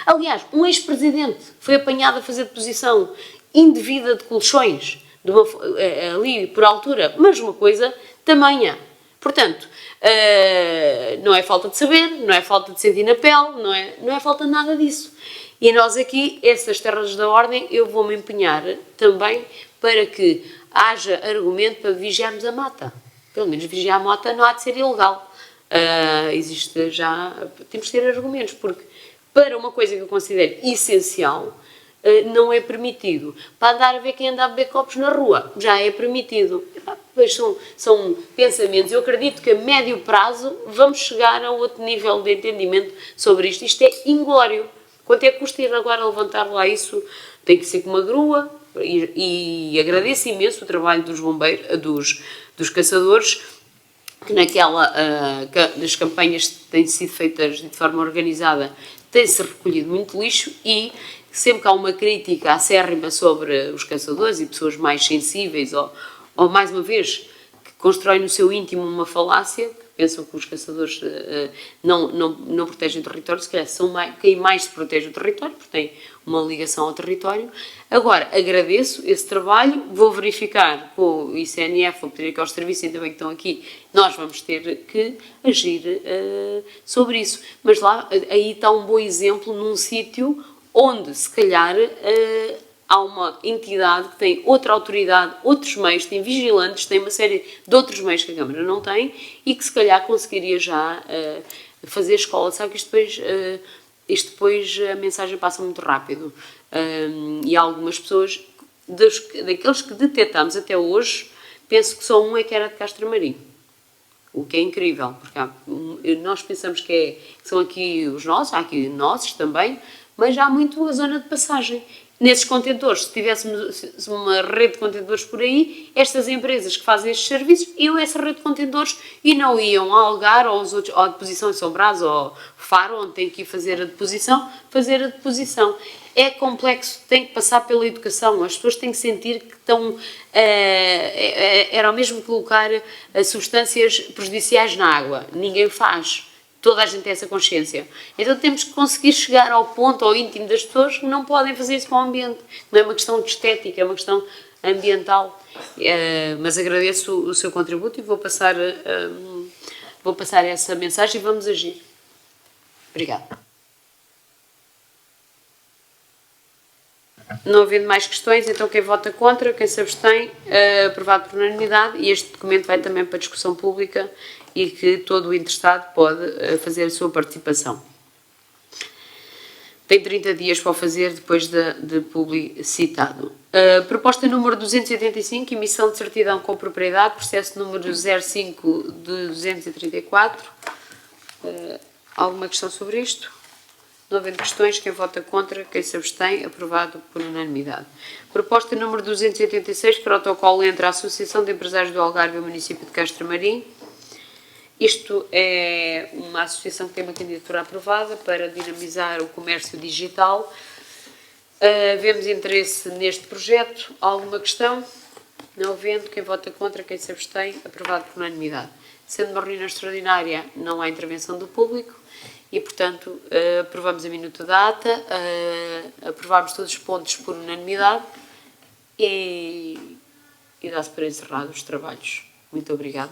Aliás, um ex-presidente foi apanhado a fazer deposição indevida de colchões, ali por altura, mas uma coisa tamanha. Portanto, não é falta de saber, não é falta de sentir na pele, não é falta de nada disso. E nós aqui, essas terras da ordem, eu vou-me empenhar também para que haja argumento para vigiarmos a mata. Pelo menos vigiar a mata não há de ser ilegal. Temos de ter argumentos, porque para uma coisa que eu considero essencial, não é permitido. Para andar a ver quem anda a beber copos na rua, já é permitido. Pois são pensamentos. Eu acredito que a médio prazo vamos chegar a outro nível de entendimento sobre isto. Isto é inglório. Quanto é que custa ir agora levantar lá isso? Tem que ser com uma grua. E agradeço imenso o trabalho dos bombeiros, dos caçadores, que das campanhas que têm sido feitas de forma organizada, tem-se recolhido muito lixo e sempre que há uma crítica acérrima sobre os caçadores e pessoas mais sensíveis ou mais uma vez, que constroem no seu íntimo uma falácia, que pensam que os caçadores não protegem o território, se calhar quem mais se protege o território, porque tem uma ligação ao território. Agora, agradeço esse trabalho, vou verificar com o ICNF, vou pedir aqui aos serviços, ainda bem que estão aqui, nós vamos ter que agir sobre isso. Mas lá, aí está um bom exemplo num sítio onde, se calhar, há uma entidade que tem outra autoridade, outros meios, tem vigilantes, tem uma série de outros meios que a Câmara não tem e que, se calhar, conseguiria já fazer escola. Sabe que isto depois a mensagem passa muito rápido. E há algumas pessoas, daqueles que detectamos até hoje, penso que só um é que era de Castro Marim. O que é incrível, porque nós pensamos que são aqui os nossos, há aqui nossos também, mas há muito a zona de passagem. Nesses contentores, se tivéssemos uma rede de contentores por aí, estas empresas que fazem estes serviços iam a essa rede de contentores e não iam a Algar ou a deposição em São Brás ou Faro, onde tem que ir fazer a deposição. É complexo, tem que passar pela educação, as pessoas têm que sentir que estão... era o mesmo colocar substâncias prejudiciais na água, ninguém faz. toda a gente tem essa consciência. Então temos que conseguir chegar ao ponto, ao íntimo das pessoas que não podem fazer isso para o ambiente. Não é uma questão de estética, é uma questão ambiental. Mas agradeço o seu contributo e vou passar essa mensagem e vamos agir. Obrigada. Não havendo mais questões, então quem vota contra, quem se abstém, aprovado por unanimidade, e este documento vai também para discussão pública e que todo o interessado pode fazer a sua participação. Tem 30 dias para o fazer depois de publicitado. Proposta número 285, emissão de certidão com propriedade, processo número 05 de 234. Alguma questão sobre isto? Não havendo questões, quem vota contra, quem se abstém, aprovado por unanimidade. Proposta número 286, protocolo entre a Associação de Empresários do Algarve e o município de Castro Marim. Isto é uma associação que tem uma candidatura aprovada para dinamizar o comércio digital. Vemos interesse neste projeto. Alguma questão? Não havendo, quem vota contra, quem se abstém, aprovado por unanimidade. Sendo uma reunião extraordinária, não há intervenção do público. E, portanto, aprovamos a minuta da ata, aprovamos todos os pontos por unanimidade e dá-se para encerrar os trabalhos. Muito obrigada.